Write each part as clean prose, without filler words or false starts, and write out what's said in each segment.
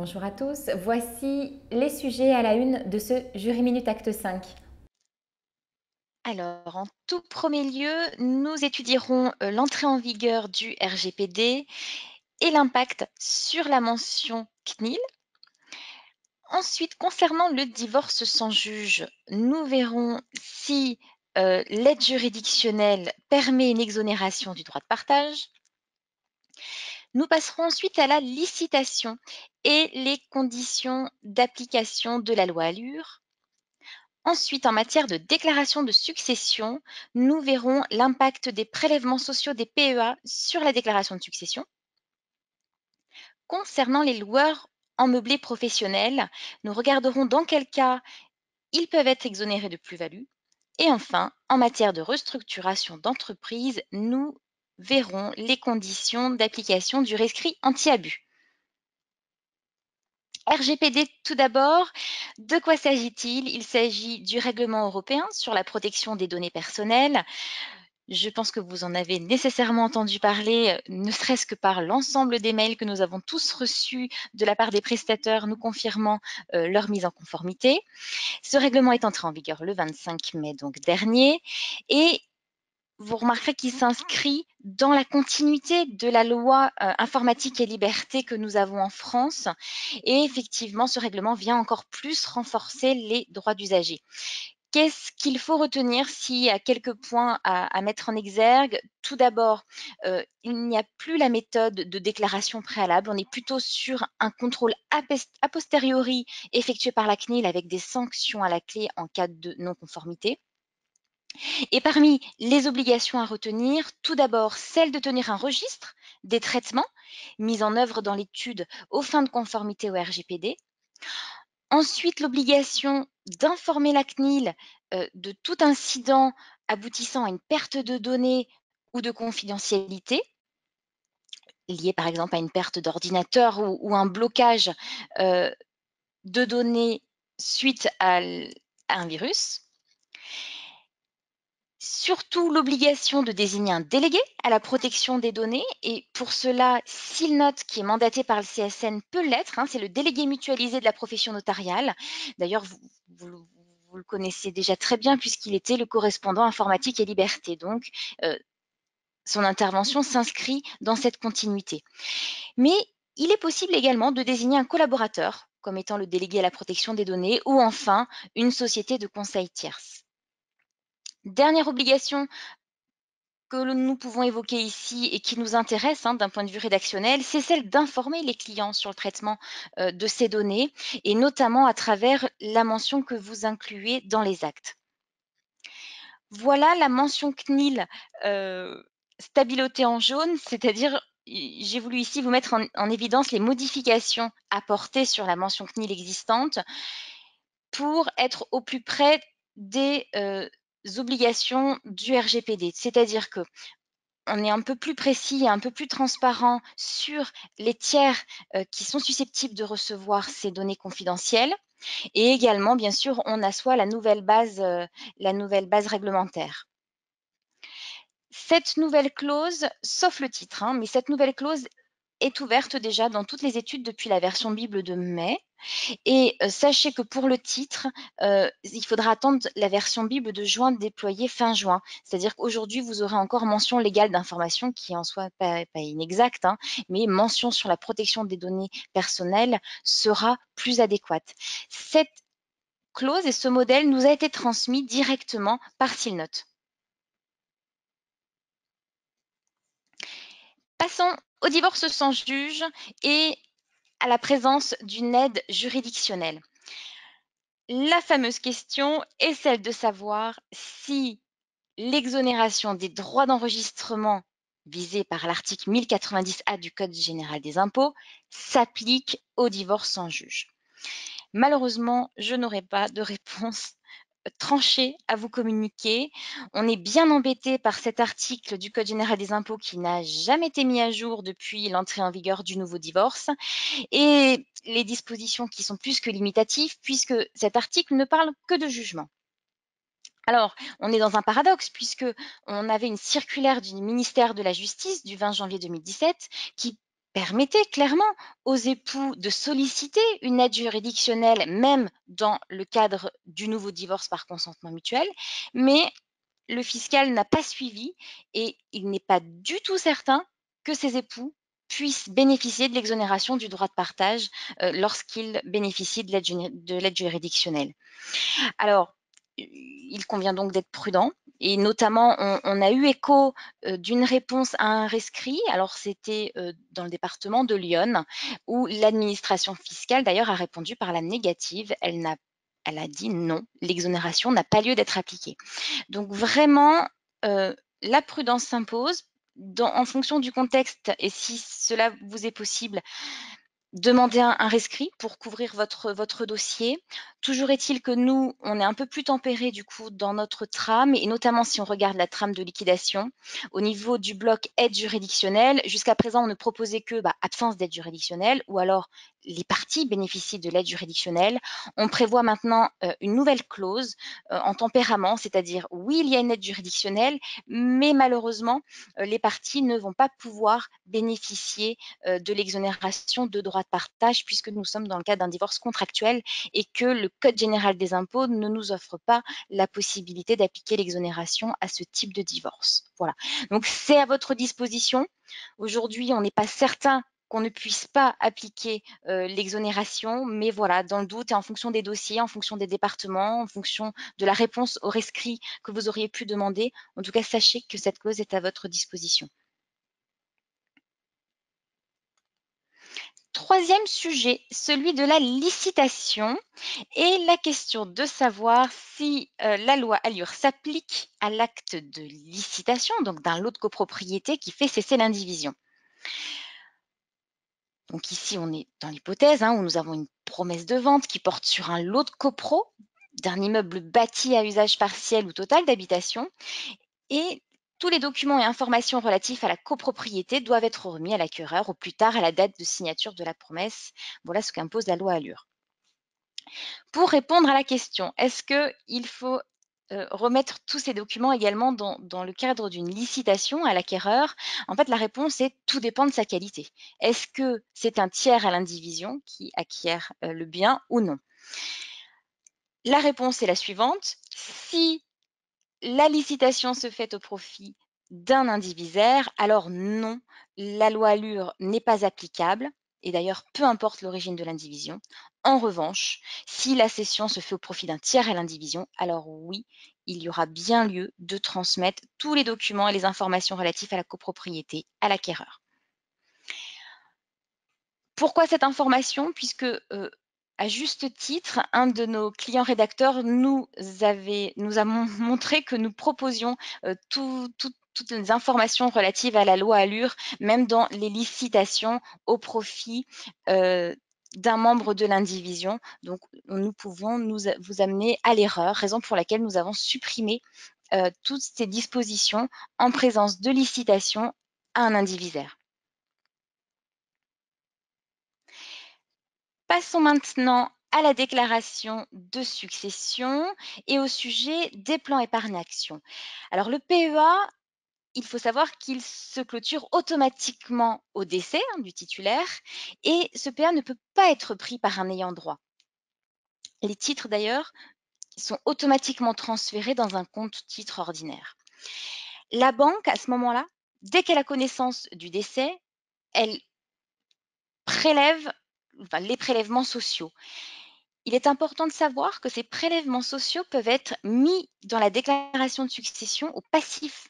bonjour à tous. Voici les sujets à la une de ce Jury Minute Acte 5. Alors, en tout premier lieu, nous étudierons l'entrée en vigueur du RGPD et l'impact sur la mention CNIL. Ensuite, concernant le divorce sans juge, nous verrons si l'aide juridictionnelle permet une exonération du droit de partage. Nous passerons ensuite à la licitation et les conditions d'application de la loi ALUR. Ensuite, en matière de déclaration de succession, nous verrons l'impact des prélèvements sociaux des PEA sur la déclaration de succession. Concernant les loueurs en meublé professionnel, nous regarderons dans quel cas ils peuvent être exonérés de plus-value. Et enfin, en matière de restructuration d'entreprise, nous verrons les conditions d'application du rescrit anti-abus. RGPD tout d'abord, de quoi s'agit-il? Il s'agit du règlement européen sur la protection des données personnelles. Je pense que vous en avez nécessairement entendu parler, ne serait-ce que par l'ensemble des mails que nous avons tous reçus de la part des prestataires nous confirmant leur mise en conformité. Ce règlement est entré en vigueur le 25 mai donc dernier et vous remarquerez qu'il s'inscrit dans la continuité de la loi informatique et liberté que nous avons en France. Et effectivement, ce règlement vient encore plus renforcer les droits d'usagers. Qu'est-ce qu'il faut retenir s'il y a quelques points à mettre en exergue? Tout d'abord, il n'y a plus la méthode de déclaration préalable. On est plutôt sur un contrôle a posteriori effectué par la CNIL avec des sanctions à la clé en cas de non-conformité. Et parmi les obligations à retenir, tout d'abord celle de tenir un registre des traitements mis en œuvre dans l'étude aux fins de conformité au RGPD. Ensuite, l'obligation d'informer la CNIL de tout incident aboutissant à une perte de données ou de confidentialité, liée par exemple à une perte d'ordinateur ou un blocage de données suite à un virus. Surtout l'obligation de désigner un délégué à la protection des données et pour cela, SILNOT qui est mandaté par le CSN peut l'être, c'est le délégué mutualisé de la profession notariale. D'ailleurs, vous le connaissez déjà très bien puisqu'il était le correspondant informatique et liberté. Donc, son intervention s'inscrit dans cette continuité. Mais il est possible également de désigner un collaborateur comme étant le délégué à la protection des données ou enfin une société de conseil tierce. Dernière obligation que nous pouvons évoquer ici et qui nous intéresse d'un point de vue rédactionnel, c'est celle d'informer les clients sur le traitement de ces données et notamment à travers la mention que vous incluez dans les actes. Voilà la mention CNIL stabilotée en jaune, c'est-à-dire j'ai voulu ici vous mettre en évidence les modifications apportées sur la mention CNIL existante pour être au plus près des obligations du RGPD. C'est-à-dire que on est un peu plus précis et un peu plus transparent sur les tiers qui sont susceptibles de recevoir ces données confidentielles. Et également, bien sûr, on assoit la nouvelle base réglementaire. Cette nouvelle clause, sauf le titre, mais cette nouvelle clause est ouverte déjà dans toutes les études depuis la version Bible de mai. Et sachez que pour le titre, il faudra attendre la version Bible de juin déployée fin juin. C'est-à-dire qu'aujourd'hui, vous aurez encore mention légale d'information qui en soit pas inexacte, mais mention sur la protection des données personnelles sera plus adéquate. Cette clause et ce modèle nous a été transmis directement par SILNOT. Passons au divorce sans juge et à la présence d'une aide juridictionnelle. La fameuse question est celle de savoir si l'exonération des droits d'enregistrement visés par l'article 1090A du Code général des impôts s'applique au divorce sans juge. Malheureusement, je n'aurai pas de réponse tranché à vous communiquer. On est bien embêté par cet article du Code général des impôts qui n'a jamais été mis à jour depuis l'entrée en vigueur du nouveau divorce et les dispositions qui sont plus que limitatives puisque cet article ne parle que de jugement. Alors, on est dans un paradoxe puisque on avait une circulaire du ministère de la Justice du 20 janvier 2017 qui permettait clairement aux époux de solliciter une aide juridictionnelle, même dans le cadre du nouveau divorce par consentement mutuel, mais le fiscal n'a pas suivi et il n'est pas du tout certain que ces époux puissent bénéficier de l'exonération du droit de partage lorsqu'ils bénéficient de l'aide juridictionnelle. Alors, il convient donc d'être prudent. Et notamment, on a eu écho d'une réponse à un rescrit. Alors, c'était dans le département de Lyon, où l'administration fiscale, d'ailleurs, a répondu par la négative. Elle a dit non, l'exonération n'a pas lieu d'être appliquée. Donc, vraiment, la prudence s'impose. En fonction du contexte, et si cela vous est possible, demandez un rescrit pour couvrir votre dossier. Toujours est-il que nous, on est un peu plus tempéré du coup dans notre trame, et notamment si on regarde la trame de liquidation. Au niveau du bloc aide juridictionnelle, jusqu'à présent, on ne proposait que absence d'aide juridictionnelle, ou alors les parties bénéficient de l'aide juridictionnelle. On prévoit maintenant une nouvelle clause en tempérament, c'est-à-dire oui, il y a une aide juridictionnelle, mais malheureusement, les parties ne vont pas pouvoir bénéficier de l'exonération de droit de partage, puisque nous sommes dans le cadre d'un divorce contractuel et que le Code général des impôts ne nous offre pas la possibilité d'appliquer l'exonération à ce type de divorce. Voilà. Donc, c'est à votre disposition. Aujourd'hui, on n'est pas certain qu'on ne puisse pas appliquer l'exonération, mais voilà, dans le doute et en fonction des dossiers, en fonction des départements, en fonction de la réponse au rescrit que vous auriez pu demander, en tout cas, sachez que cette clause est à votre disposition. Troisième sujet, celui de la licitation et la question de savoir si la loi Allure s'applique à l'acte de licitation, donc d'un lot de copropriété qui fait cesser l'indivision. Donc ici, on est dans l'hypothèse où nous avons une promesse de vente qui porte sur un lot de copro d'un immeuble bâti à usage partiel ou total d'habitation, et tous les documents et informations relatifs à la copropriété doivent être remis à l'acquéreur au plus tard à la date de signature de la promesse. Voilà ce qu'impose la loi Allure. Pour répondre à la question, est-ce qu'il faut remettre tous ces documents également dans le cadre d'une licitation à l'acquéreur? En fait, la réponse est tout dépend de sa qualité. Est-ce que c'est un tiers à l'indivision qui acquiert le bien ou non? La réponse est la suivante. Si la licitation se fait au profit d'un indivisaire, alors non, la loi Allure n'est pas applicable, et d'ailleurs, peu importe l'origine de l'indivision. En revanche, si la cession se fait au profit d'un tiers à l'indivision, alors oui, il y aura bien lieu de transmettre tous les documents et les informations relatifs à la copropriété à l'acquéreur. Pourquoi cette information? Puisque à juste titre, un de nos clients rédacteurs nous a montré que nous proposions toutes les informations relatives à la loi Allure, même dans les licitations au profit d'un membre de l'indivision. Donc, nous pouvons vous amener à l'erreur, raison pour laquelle nous avons supprimé toutes ces dispositions en présence de licitation à un indivisaire. Passons maintenant à la déclaration de succession et au sujet des plans épargne-action. Alors le PEA, il faut savoir qu'il se clôture automatiquement au décès du titulaire, et ce PEA ne peut pas être pris par un ayant droit. Les titres d'ailleurs sont automatiquement transférés dans un compte titre ordinaire. La banque, à ce moment-là, dès qu'elle a connaissance du décès, elle prélève les prélèvements sociaux. Il est important de savoir que ces prélèvements sociaux peuvent être mis dans la déclaration de succession au passif.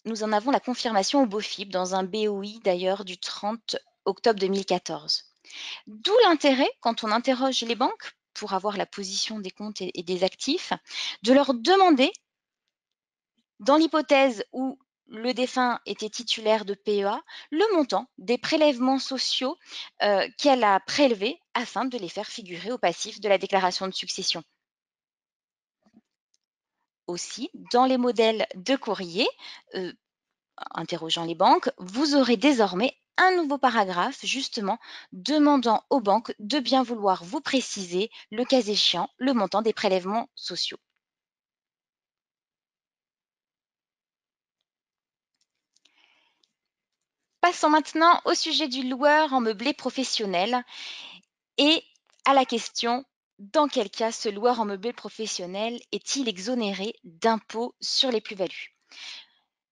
Nous en avons la confirmation au BOFIP dans un BOI d'ailleurs du 30 octobre 2014. D'où l'intérêt, quand on interroge les banques pour avoir la position des comptes et des actifs, de leur demander, dans l'hypothèse où le défunt était titulaire de PEA, le montant des prélèvements sociaux qu'elle a prélevés afin de les faire figurer au passif de la déclaration de succession. Aussi, dans les modèles de courrier, interrogeant les banques, vous aurez désormais un nouveau paragraphe justement demandant aux banques de bien vouloir vous préciser, le cas échéant, le montant des prélèvements sociaux. Passons maintenant au sujet du loueur en meublé professionnel et à la question: dans quel cas ce loueur en meublé professionnel est-il exonéré d'impôt sur les plus-values?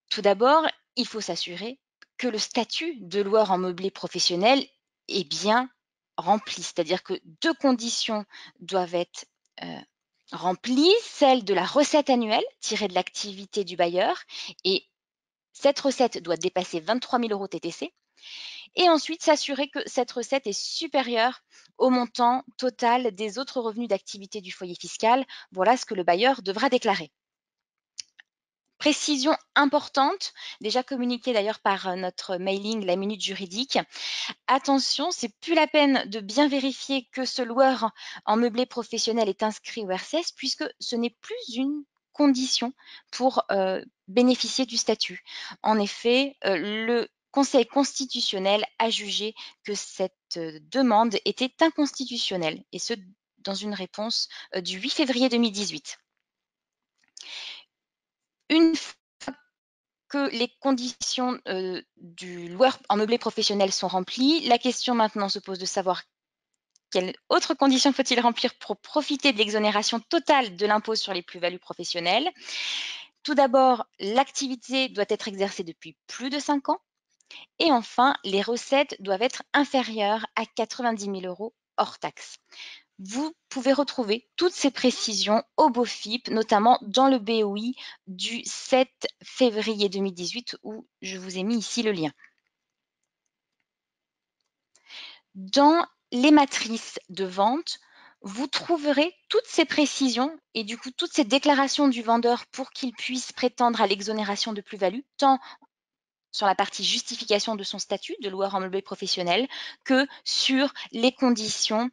Tout d'abord, il faut s'assurer que le statut de loueur en meublé professionnel est bien rempli, c'est-à-dire que 2 conditions doivent être, heu, remplies, celle de la recette annuelle tirée de l'activité du bailleur, et cette recette doit dépasser 23 000 € TTC, et ensuite s'assurer que cette recette est supérieure au montant total des autres revenus d'activité du foyer fiscal. Voilà ce que le bailleur devra déclarer. Précision importante, déjà communiquée d'ailleurs par notre mailing La Minute Juridique. Attention, c'est plus la peine de bien vérifier que ce loueur en meublé professionnel est inscrit au RCS, puisque ce n'est plus une condition pour bénéficier du statut. En effet, le Conseil constitutionnel a jugé que cette demande était inconstitutionnelle, et ce, dans une réponse du 8 février 2018. Une fois que les conditions du loueur en meublé professionnel sont remplies, la question maintenant se pose de savoir quelles autres conditions faut-il remplir pour profiter de l'exonération totale de l'impôt sur les plus-values professionnelles. Tout d'abord, l'activité doit être exercée depuis plus de 5 ans. Et enfin, les recettes doivent être inférieures à 90 000 € hors taxes. Vous pouvez retrouver toutes ces précisions au BOFIP, notamment dans le BOI du 7 février 2018, où je vous ai mis ici le lien. Dans les matrices de vente, vous trouverez toutes ces précisions et du coup toutes ces déclarations du vendeur pour qu'il puisse prétendre à l'exonération de plus-value, tant sur la partie justification de son statut de loueur en meublé professionnel que sur les conditions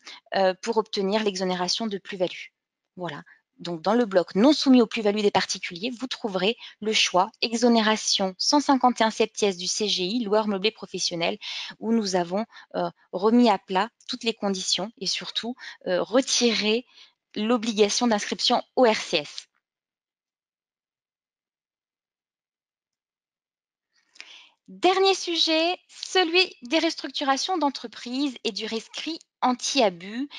pour obtenir l'exonération de plus-value. Voilà. Donc, dans le bloc non soumis aux plus-values des particuliers, vous trouverez le choix exonération 151 septies du CGI, loueur meublé professionnel, où nous avons remis à plat toutes les conditions et surtout retiré l'obligation d'inscription au RCS. Dernier sujet, celui des restructurations d'entreprises et du rescrit anti-abus,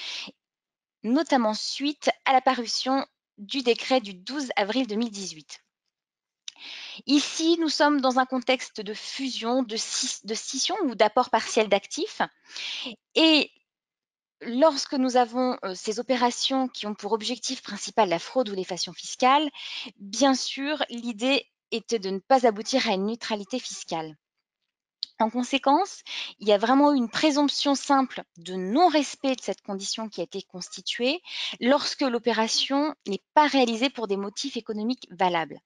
notamment suite à la parution du décret du 12 avril 2018. Ici, nous sommes dans un contexte de fusion, de scission ou d'apport partiel d'actifs. Et lorsque nous avons ces opérations qui ont pour objectif principal la fraude ou l'évasion fiscale, bien sûr, l'idée était de ne pas aboutir à une neutralité fiscale. En conséquence, il y a vraiment une présomption simple de non-respect de cette condition qui a été constituée lorsque l'opération n'est pas réalisée pour des motifs économiques valables.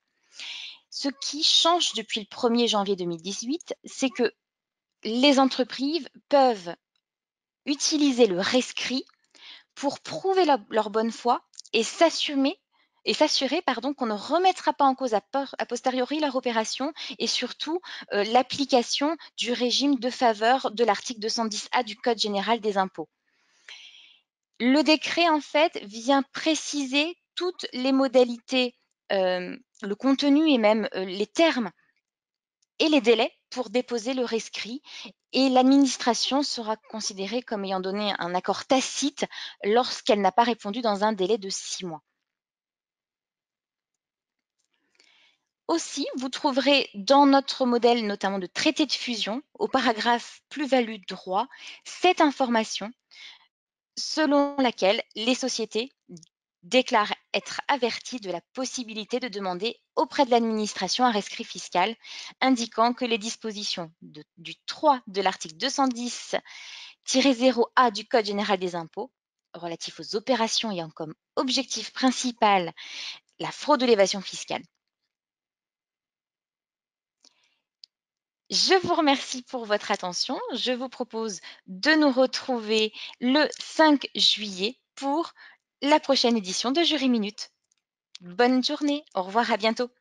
Ce qui change depuis le 1er janvier 2018, c'est que les entreprises peuvent utiliser le rescrit pour prouver leur bonne foi et s'assurer qu'on ne remettra pas en cause a posteriori leur opération, et surtout l'application du régime de faveur de l'article 210A du Code général des impôts. Le décret, en fait, vient préciser toutes les modalités, le contenu et même les termes et les délais pour déposer le rescrit, et l'administration sera considérée comme ayant donné un accord tacite lorsqu'elle n'a pas répondu dans un délai de 6 mois. Aussi, vous trouverez dans notre modèle notamment de traité de fusion, au paragraphe plus-value droit, cette information selon laquelle les sociétés déclarent être averties de la possibilité de demander auprès de l'administration un rescrit fiscal, indiquant que les dispositions du 3 de l'article 210-0A du Code général des impôts, relatif aux opérations ayant comme objectif principal la fraude ou l'évasion fiscale. Je vous remercie pour votre attention. Je vous propose de nous retrouver le 5 juillet pour la prochaine édition de Jury Minute. Bonne journée, au revoir, à bientôt.